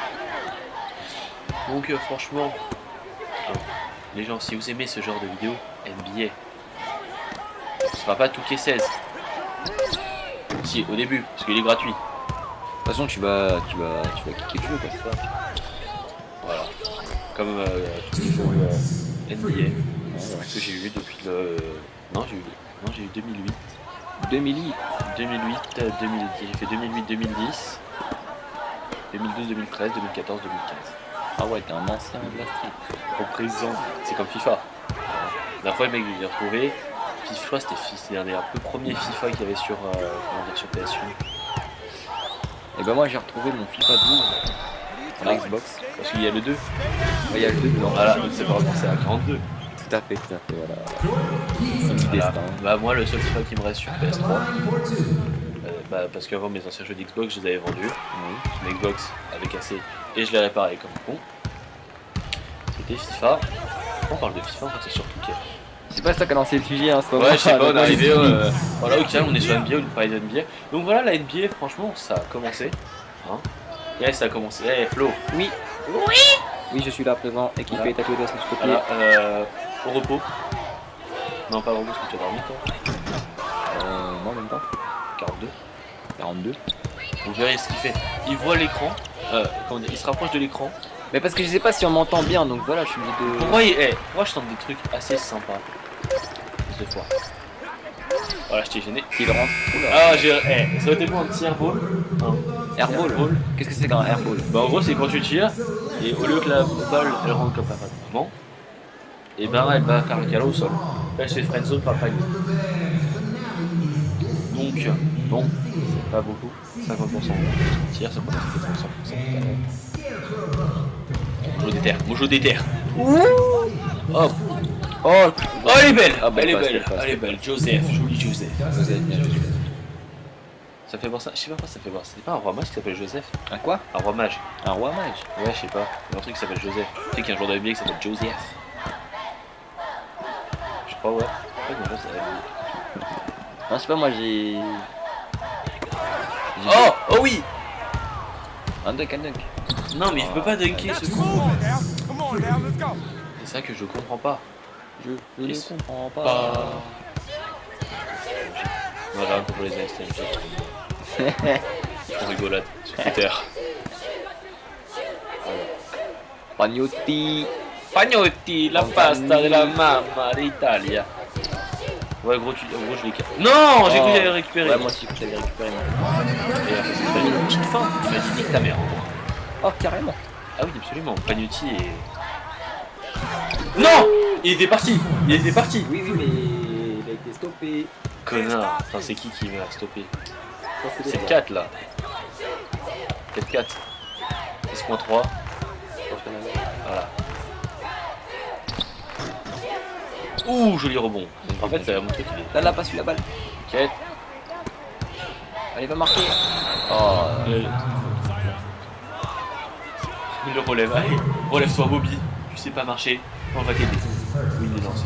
Donc, franchement, les gens, si vous aimez ce genre de vidéo, NBA, ce sera pas Touquet 16. Si, au début, parce qu'il est gratuit. De toute façon, tu vas kicker le jeu, quoi, c'est ça. Voilà. Comme NBA. Ce que j'ai eu depuis le. Non, j'ai eu 2008. 2008. J'ai fait 2008, 2010, 2012, 2013, 2014, 2015. Ah ouais, t'es un ancien de la street. Compris-en, c'est comme FIFA. La dernière fois, le mec, je l'ai retrouvé. FIFA, c'était un des peu premiers FIFA qu'il y avait sur, sur PS1. Et ben moi j'ai retrouvé mon FIFA 12 sur la Xbox. Parce qu'il y a le 2. Ouais, il y a le 2 dedans. Voilà, donc c'est pas c'est à 42. Tout à fait, voilà. C'est du Voilà. destin. Bah, moi, le seul FIFA qui me reste sur PS3, parce qu'avant mes anciens jeux d'Xbox, je les avais vendus. Oui. Mon Xbox avait cassé et je l'ai réparé comme con. C'était FIFA. On parle de FIFA, en fait, c'est sur Touquet. Je sais pas si t'as lancé le sujet en ce moment. Ouais, je sais pas, on est Donc, arrivé. Voilà, ok, on est sur NBA, on parle de NBA. Donc voilà, la NBA, franchement, ça a commencé. Hein. Yeah, ça a commencé. Hey, Flo. Oui, je suis là présent, équipé, Voilà. tatoué de ce côté. Voilà, au repos. Non, pas au repos, parce que tu as dormi, toi. Moi en même temps. 42. 42. Vous verrez ce qu'il fait. Il voit l'écran. Comment dire, il se rapproche de l'écran. Mais parce que je sais pas si on m'entend bien, donc voilà, je suis obligé de. Moi, je tente des trucs assez sympas. Deux fois. Voilà, je t'ai gêné. Il rentre. Oula. Ah, ça aurait été bon un petit airball. Airball. Qu'est-ce que c'est qu'un airball? Bah, en gros, c'est quand tu tires, et au lieu que la balle elle rentre comme un moment, et ben elle va faire un câlin au sol. Là, elle se fait friendzone par le panier. Donc, bon, c'est pas beaucoup. 50% tir, ça commence à faire 100%. Mojo déterre. Hop. Oh, Elle est belle. Ah, belle Elle est passe, belle. belle passe. Elle est belle. Joseph, joli Joseph. vous êtes bien. Ça fait penser, je sais pas quoi ça fait penser. C'est pas un roi mage qui s'appelle Joseph? Un quoi? Un roi mage. Un roi mage. Ouais, je sais pas. Il y a un truc qui s'appelle Joseph. Tu sais qu'il y a un joueur de NBA qui s'appelle Joseph. Je crois, ouais. Ouais, non, Non, je sais pas, moi j'ai. Oh oui. Un dunk. Non, mais il peut pas dunker ce con. Come on now, let's go. C'est ça que je comprends pas. Je ne Ils sont comprends pas. Voilà, pour les STMG. On rigolade sur Twitter. Pagnotti. Pagnotti, la pasta de la mamma d'Italia. Ouais, gros, je l'ai cassé. Non, j'ai cru que j'allais récupérer. Ouais, moi aussi, je l'avais récupéré. T'as mis une petite fin. Tu m'as dit que ta mère. Oh, carrément. Ah oui, absolument. Pagnotti est. Non! Il était parti! Oui, mais il a été stoppé. Connard! Enfin, c'est qui m'a stoppé? Ça, C'est le 4 là. 4-4. 6.3. Voilà. Ouh, joli rebond. Donc, en fait, ça va montrer qu'il est. Là, pas su la balle. Quête. Allez, va marquer. Oh. Il le relève. Allez, relève-toi, Bobby. Tu sais pas marcher. On va t'aider. Oui, il est lancé.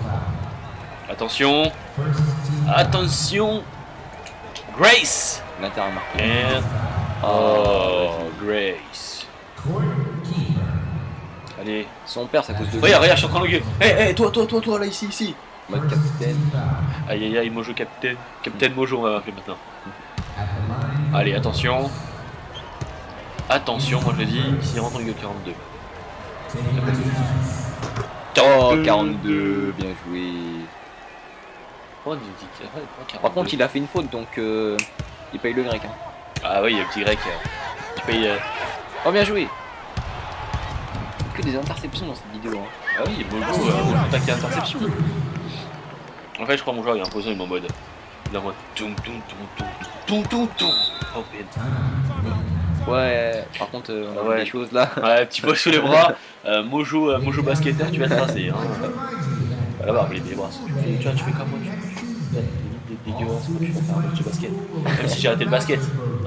Attention. Attention. Grace. L'Inter a marqué. And... Oh, Grace. Allez. Son père, c'est à cause de. Regarde, regarde, je suis en train de gueuler. Hé, toi, là, ici. Mode capitaine. Aïe, aïe, aïe, Mojo capitaine. Capitaine Mojo, on va l'appeler maintenant. Allez, attention. Attention, moi je le dis, s'il rentre en gueule 42. Oh, 42, bien joué. Oh, il dit Par contre, il a fait une faute, donc il paye le grec. Hein. Ah oui, il y a le petit grec. Tu payes. Oh, bien joué. Que des interceptions dans cette vidéo. Hein. Ah oui, Mojo, contact et interception. En fait, je crois mon joueur il est imposant, il est en mode. Il est en mode. Toum. Oh, putain. Ouais, par contre, on a Ouais. des choses là. Ouais, petit poids sous les bras. Mojo basketteur, tu vas te tracer. Hein. Voilà, bah, les bras. Tu fais comme moi. T'es dégueulasse, tu fais faire un match de basket. Même si j'ai arrêté le basket.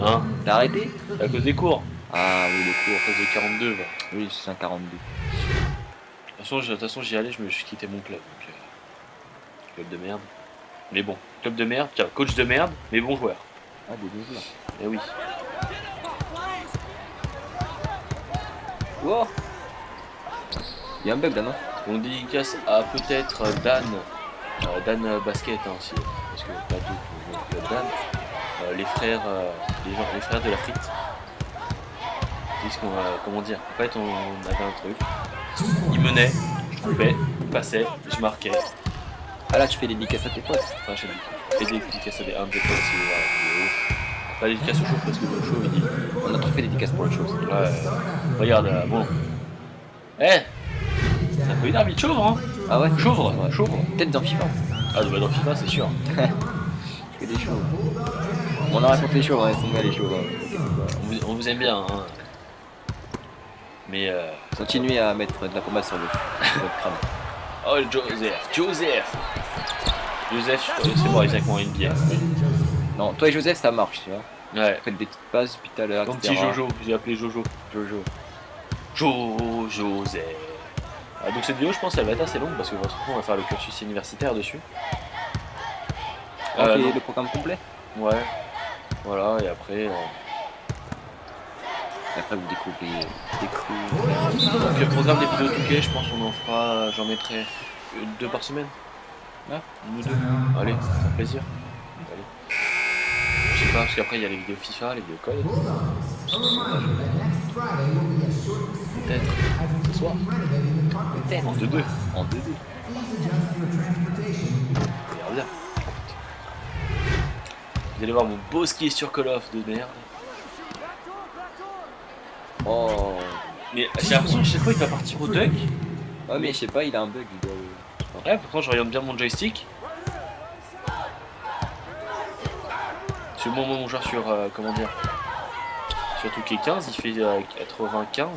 Hein. T'as arrêté? C'est à cause des cours. Ah oui, les cours. À cause de 42. Bah. Oui, c'est un 42. De toute façon, j'y allais, je quittais mon club. Donc, club de merde. Mais bon, club de merde, tiens, coach de merde, mais bon joueur. Ah, des deux là. Eh oui. Wow. Il y a un bug là, non? On dédicace à peut-être Dan Basket hein, aussi, parce que pas tout pour Dan. Les frères de la frite. Comment dire? En fait, on avait un truc. Ils menaient, je coupais, ils passaient, je marquais. Ah là, tu fais dédicace à tes potes. Enfin, je fais des dédicaces à un de tes potes si vous voulez voir la vidéo. Pas dédicace au chaud parce que le chaud il dit. On a trop fait dédicace pour autre chose. Ouais, regarde, bon. C'est un peu une arbitre chauve, hein. Ah ouais? Chauvre, Ouais. chauvre. Peut-être dans FIFA. Ah, bah dans FIFA, c'est sûr. Que des chauves. On a raconté les chauves, hein, ils sont bien les chauves. Hein. On vous aime bien, hein. Mais Continuez à mettre de la pommade sur votre crâne. oh, Joseph, c'est bon, il a avec moi une bière. Non, toi et Joseph, ça marche, tu vois. Ouais. Vous faites des petites passes depuis tout à l'heure. Mon etc. petit Jojo, j'ai appelé Jojo. Joseph. Ah, donc cette vidéo, je pense, elle va être assez longue parce que on va faire le cursus universitaire dessus. On fait non. le programme complet. Ouais. Voilà, et après. Et après, vous découvrez. Donc le programme des vidéos Touquet, je pense qu'on en fera. J'en mettrai 2 par semaine. Ah. 1 ou 2. Allez, ça fait plaisir. Allez. Je sais pas, parce qu'après il y a les vidéos FIFA, les vidéos code. Peut-être ce soir. Peut-être en 2-2. En 2-2. Regarde bien. Vous allez voir mon beau ski sur Call of de merde. Oh. Mais j'ai l'impression que chaque fois il va partir au dunk. Ouais, mais je sais pas, il a un bug. Il doit... Ouais, pourtant je regarde bien mon joystick. C'est le moment où mon joueur sur, comment dire, sur Touquet 15, il fait 95.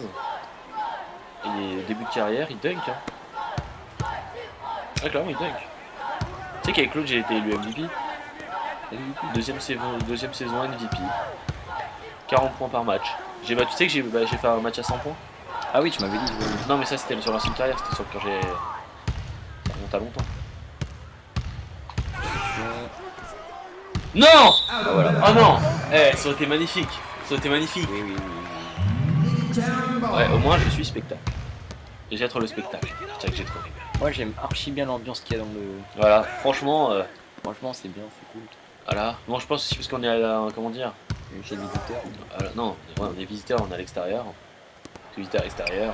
Et début de carrière, il dunk. Hein. Ouais, clairement, il dunk. Tu sais qu'avec l'autre, j'ai été élu MVP. Deuxième saison MVP. 40 points par match. Tu sais que j'ai fait un match à 100 points. Ah oui, tu m'avais dit. Non, mais ça c'était sur l'ancienne carrière, c'était sur quand j'ai. Ça remonte à longtemps. Non! Ah voilà. Oh non! Eh, ça aurait été magnifique! Ça aurait été magnifique! Oui. Ouais, au moins je suis spectacle. Et j'ai trop le spectacle. C'est ça que j'ai trop aimé. Moi, j'aime archi bien l'ambiance qu'il y a dans le. Voilà, franchement, Franchement, c'est bien, c'est cool. voilà. Bon, je pense aussi parce qu'on est à comment dire? Chez les visiteurs. Non, ouais, on est visiteurs, on est à l'extérieur. Visiteur extérieur.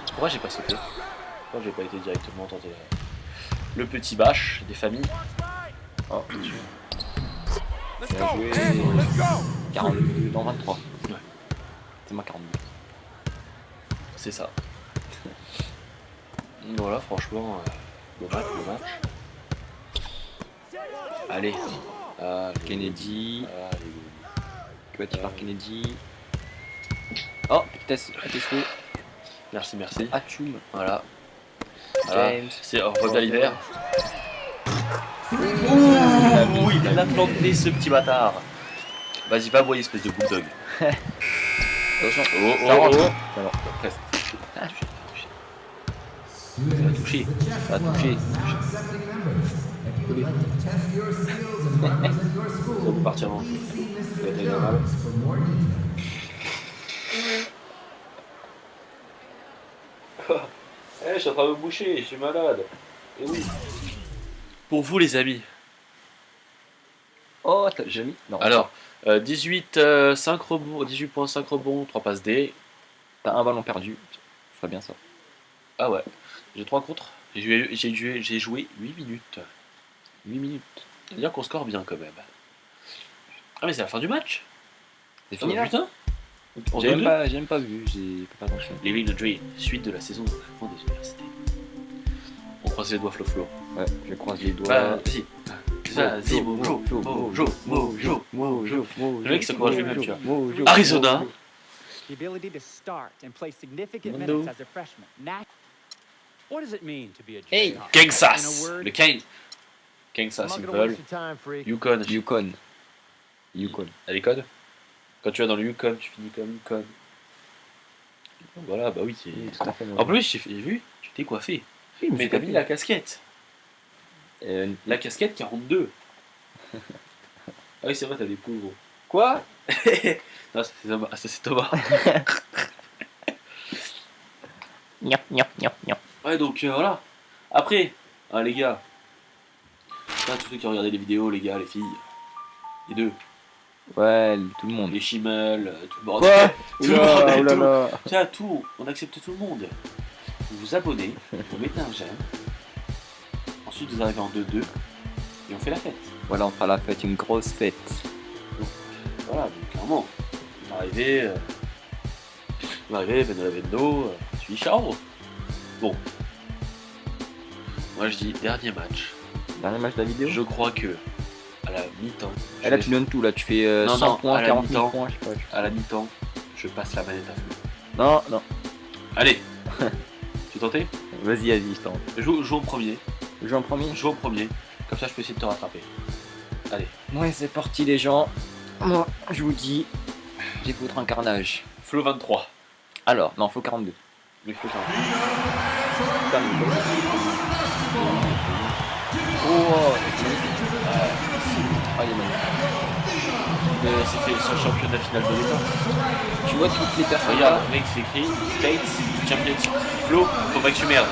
Pourquoi j'ai pas sauté? Pourquoi j'ai pas été directement tenter le petit bâche des familles? Oh, bien sûr. Let's Bien go, joué. man. Let's go. 42 dans 23. Ouais. C'est moi 42. C'est ça. Voilà, franchement, beau match. Allez. Kennedy. Allez. Que va-t-il faire Kennedy? Oh, vitesse, à tes souhaits. Merci. Atchoum. Voilà. James. C'est au revoir l'hiver. Ouh, il l'a planté ce petit bâtard. Vas-y, va boyer, espèce de bulldog. Attention. Oh. Ça rentre. Presque. Ça a touché. On peut partir en. Ça va être normal. train de me boucher, je suis malade. Et oui. Pour vous les amis. Oh, j'ai mis. Non. Alors, 18, 5 rebonds, 18 points, 5 rebonds, 3 passes D. T'as un ballon perdu. Ce serait bien ça. Ah ouais, j'ai 3 contre. J'ai joué 8 minutes. 8 minutes. C'est-à-dire qu'on score bien quand même. Ah mais c'est la fin du match. C'est Ah fini bah, là. putain. En J'ai 2-2. même pas vu. J'ai pas attention. Living the Dream, suite de la saison de recrutement des universités. On croise les doigts, Flo. Ouais, je croise les doigts. Vas-y. Vas-y, Mojo. Le mec s'encourage lui-même, tu vois. Arizona. The ability to start and play significant Mondo. minutes as a freshman. What does it mean to be a Hey, Jayhawk? Kansas. In a word, Le Kane. Kansas, I'm ils not gonna waste veulent. your time, freak. Yukon. Yukon. À l'école. Quand tu vas dans le Yukon, tu finis comme Yukon. Voilà, bah oui. Oui, tout à fait. En plus, j'ai vu, tu t'es coiffé. Oui, Mais t'as mis la casquette. Euh, La casquette 42. Ah oui, c'est vrai, t'as des poules, gros. Quoi? Non, ça, c'est Thomas. Ah, ça, c'est Thomas. Ouais, donc voilà. Après, hein, les gars. Là, tous ceux qui ont regardé les vidéos, les gars, les filles. Les deux. Ouais, tout le monde. Les chimels, tout le monde. Quoi? Tout le monde et tout. Oulala. Tiens, tout. On accepte tout le monde. Vous vous abonnez, vous mettez un j'aime. Ensuite, vous arrivez en 2-2. Et on fait la fête. Voilà, on fera la fête, une grosse fête. Voilà, donc clairement. On va arriver. Benoît Lavendo, tu dis ciao. Bon. Moi je dis dernier match. Dernier match de la vidéo. Je crois que à la mi-temps. Et là, tu donnes tout, là, tu fais Non, 100 non, points, à la 40 000 mi-temps. points, je sais pas. À la mi-temps, je passe la manette à Flo. Non, non. Allez. Tu tentais? Vas-y, je tente. Joue en premier. Je joue en premier. Joue en premier. Comme ça, je peux essayer de te rattraper. Allez. Ouais, c'est parti, les gens. Moi, je vous dis, je vais foutre un carnage. Flo 23. Alors, non, faut 42. Mais Flo 40. Putain, mais bon. Oh, c'est magnifique. Ah, il est magnifique. C'est fait sur le championnat final de l'État. Tu vois toutes les personnes Regarde, là. mec, c'est écrit States Championship. Flo, faut pas que tu merdes.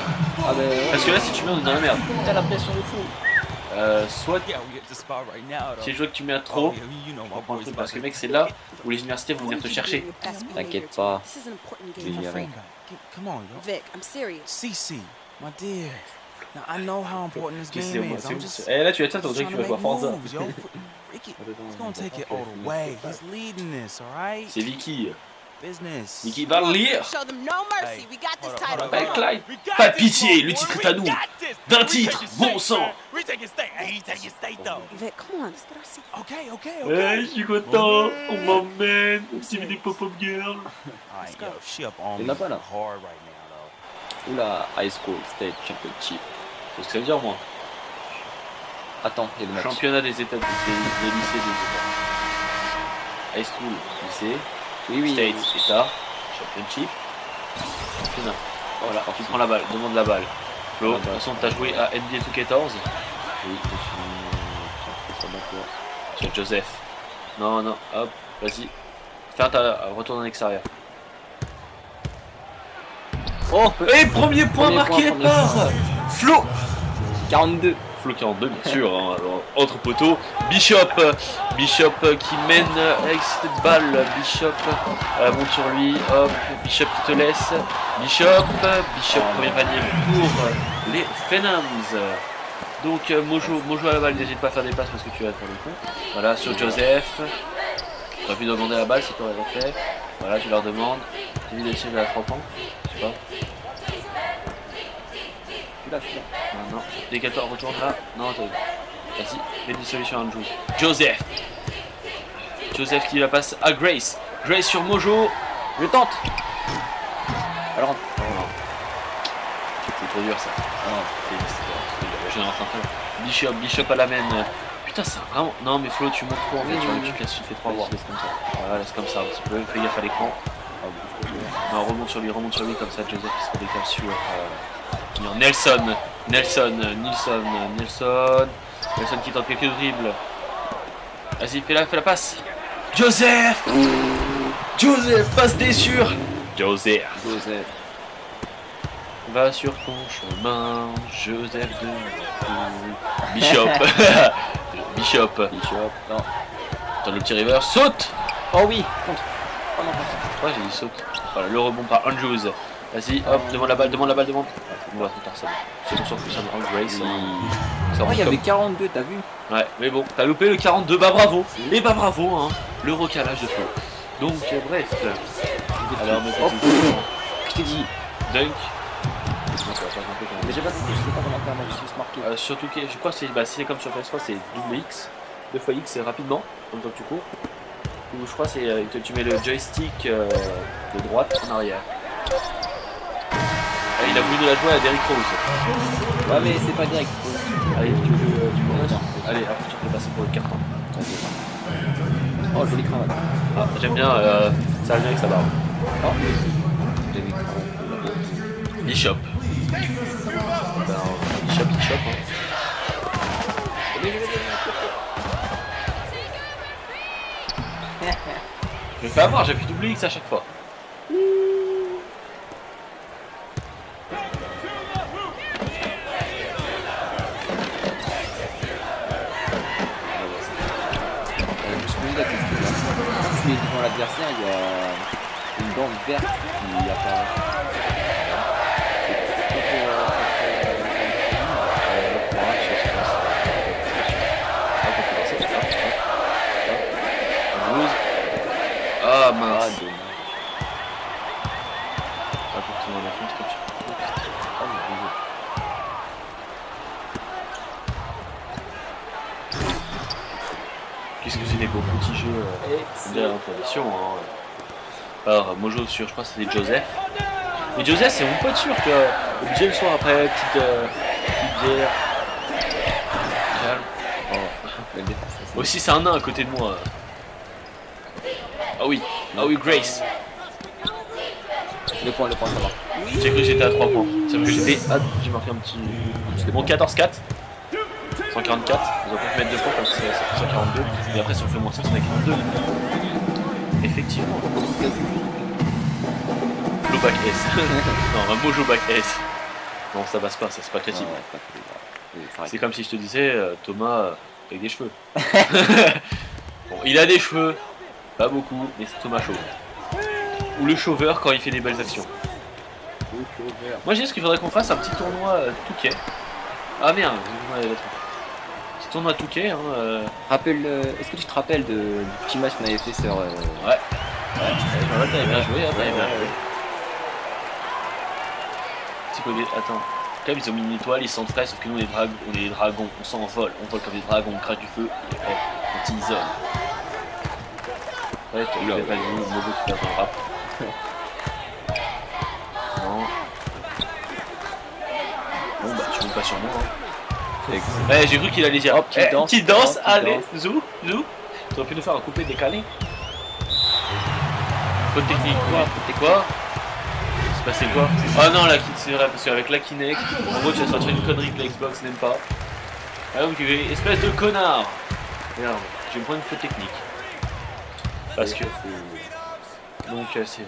Ah ben ouais. Parce que là, si tu merdes, on est dans la merde. T'as la pression de fou. Soit Yeah, we get the spot right now, though. si je vois que tu merdes trop, Oh, you know je my reprends le boy's truc about parce que to- mec, c'est là où les universités vont venir te chercher. T'inquiète pas. This is an important Je game. vais y arriver. Come on, yo. Vic, I'm serious. CC, my dear. Now I know how important this Qu'est-ce que game is. c'est I'm moi? just Eh là, tu vas te on just dirait que trying tu to vas voir make Forza. moves, yo. Ricky, he's gonna take it all the way. He's leading this, all right? C'est Vicky. Business. Vicky va le lire. Show them no mercy. We got this title. Avec Clyde. Pas de pitié, le titre est à nous. D'un titre, bon sang. Vic, come on, let's get our seat. Okay. Je suis content. On m'emmène. On s'est mis des pop-up girls. All right, yo, she up on Il me l'a pas, là. hard right now, though. Oula, High School State Championship. C'est ce que ça veut dire, moi. Attends, il y a le match. Championnat des États, des lycées des États. High school, lycée. Oui, oui. States, État. Championship. Championnat. Voilà, tu prends la balle, demande la balle. Flo, de toute façon, t'as joué à NBA 2K14 Oui, je suis sur d'accord. sur Joseph. Non, non, hop, vas-y. Retourne en extérieur. Oh, Et premier point marqué premier par point. Flo. 42. Flo 42, bien sûr, hein, alors, entre poteaux. Bishop qui mène avec cette balle. Bishop monte sur lui, hop, Bishop qui te laisse. Bishop, premier panier pour les Phenoms. Donc Mojo à la balle, n'hésite pas à faire des passes parce que tu vas faire le coup. Voilà, sur Joseph. Tu aurais pu demander la balle si tu aurais fait. Voilà, tu leur demandes. Tu dis d'essayer de la 3 points. Je sais pas. Celui-là. Non, Décator, retourne là. Non, attends. Vas-y, fais des solutions à Andrews. Joseph qui la passe à Grace. Grace sur Mojo. Je tente. Alors, Non. C'est trop dur ça. Non, c'est dur. Bishop à la main. Putain, c'est vraiment. Non, mais Flo, tu montes trop en fait. Tu te laisses, tu fais 3 voix. laisse comme ça. Voilà, laisse comme ça un petit peu. Fais gaffe à l'écran. Non, remonte sur lui comme ça. Joseph il se redécale sur. Nelson qui tente quelques dribbles. Vas-y, fais la passe. Joseph, passe des sûrs. Joseph. Va sur ton chemin, Joseph de Bishop. Bishop. Bishop, non. Attends, le petit river, saute. Oh oui, contre. Oh non, pas Ouais, j'ai dit saute. Voilà, le rebond par Andrews. Vas-y, hop, demande la balle, demande. On va trop tard, ça. C'est bon, surtout ça me rend Grace. Ça Oh, remonte il y avait comme- 42, t'as vu? Ouais, mais bon, t'as loupé le 42, bah bravo. Et bah bravo, hein, le recalage de Flo. Donc, bref. Alors, mes Oh, petits je t'ai dit. dunk. Mais j'ai pas compris, je sais pas comment faire, moi je suis juste marqué. Surtout que je crois que c'est si c'est comme sur PS3, c'est double X. 2 fois X, c'est rapidement, comme toi que tu cours. Ou je crois que c'est que tu mets le joystick de droite en arrière. Ah, il a voulu de la jouer à Derrick Rose. Ouais, mais c'est pas direct. Allez, tu allez, après tu peux passer pour le carton. Oh, jolie cravate. Ah, j'aime bien, ça va bien avec sa barbe. Oh, j'ai mis cravate. Bishop. Ben, Bishop, hein. Je me fais avoir, j'appuie double X à chaque fois. Je me suis posé la question là. Quand tu es devant l'adversaire, il y a une bande verte qui apparaît. C'est pas Ah Ah, mince. dommage. Pas pour tout le monde à fond, comme ça. Ah, mais désolé. Qu'est-ce que c'est des beaux petits jeux bien en tradition. Hein. Alors, Mojo sur, je crois que c'était Joseph. Mais Joseph, c'est mon pote sûr que obligé le soir après, petite bière. Calme. Oh, belle défense. Ça, Aussi, c'est un nain à côté de moi. Ah oui, Grace. le point, ça va. J'ai cru que j'étais à 3 points. C'est vrai que j'étais à... J'ai marqué un petit... Bon, 14-4. 144. Ils ont pu mettre 2 points comme c'est 142. Et après, si on fait moins 5, on est 42. Effectivement. Flow back S. Non, un Mojo back S. Non, ça passe pas, ça c'est pas crédible. Ouais, c'est pas très grave. Oui, c'est vrai. C'est comme si je te disais, Thomas avec des cheveux. Bon, il a des cheveux, pas beaucoup, mais c'est Thomas Chauve. Ou le chauveur quand il fait des belles actions. Moi j'ai dit qu'il faudrait qu'on fasse un petit tournoi Touquet. Ah merde, petit tournoi Touquet. Hein, Est-ce que tu te rappelles du petit match qu'on avait fait sur. Ouais. T'avais bien joué, hein, t'avais bien joué. Petit peu attends. Quand même, ils ont mis une étoile, ils sont frais, sauf que nous on est des dragons, on s'envole, on vole comme des dragons, on crache du feu, et après, on t'isole. Ouais, tu l'as pas dit, le Mojo qui fait un rap. Non. Bon bah tu montes pas sur moi. Hein. Ouais, j'ai cru qu'il allait dire. Oh, petite danse, allez, zou. Tu aurais pu nous faire un coupé décalé. Faute technique, quoi C'est passé quoi? Ah non, c'est vrai, parce qu'avec la Kinect, en gros tu vas sortir une connerie que la Xbox n'aime pas. Ah donc, espèce de connard. Merde, je vais me prendre une faute technique. Parce que... Donc c'est...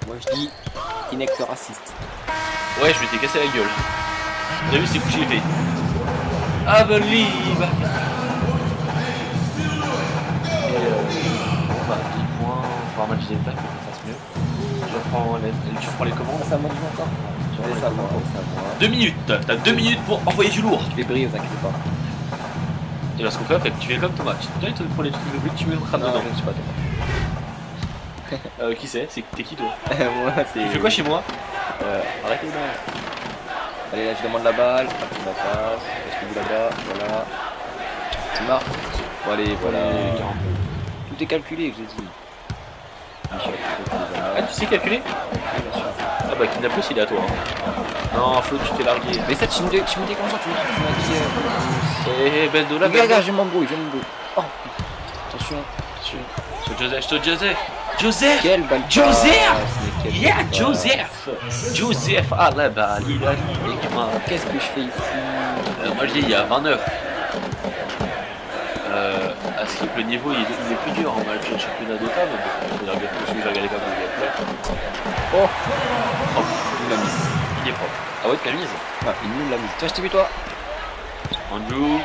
Moi je dis Kinect raciste. Ouais, je m'étais cassé la gueule. Vous avez vu, c'est couché fait. I believe. Et bon bah 10 points pour un match d'état, faut qu'on fasse mieux. Tu reprends les commandes. Ça monte encore. Tu reprends les Ça commandes. va. 2 minutes, t'as 2 minutes pour envoyer du lourd. Je vais briller, vous inquiétez pas. Et là ce qu'on fait, en fait, tu fais comme Thomas. Tu te prends les trucs de briques, tu mets le crâne Non, dedans. je ne suis pas dedans. Qui c'est? T'es qui toi? Moi, c'est. Tu fais quoi chez moi? Arrêtez donc. Allez, là, je demande la balle. Hop, tu la passes. Est-ce que vous là-bas? Voilà. Tu marques. Bon, allez, voilà. Tout est calculé, je l'ai dit. Ah, tu sais calculer? Oui, bien sûr. Ah bah Kidnapos il est à toi. Hein. Non, Flo, tu t'es largué. Mais ça, tu me dis comment ça? Tu m'as dit. Eh, Bendola, Regarde, je m'embrouille. Oh, attention. Joseph! Quelle balle! Yeah, Joseph à la balle, il a Qu'est-ce que je fais ici? moi je dis il y a 29. À Skip, le niveau il est plus dur en match de championnat d'État, mais bon, je vais regarder comme le gameplay. Oh! nous l'a mise. Il est propre. Ah ouais, tu l'as mise. Ah, il nous l'a mise. Tiens, je t'ai vu toi. Andrew,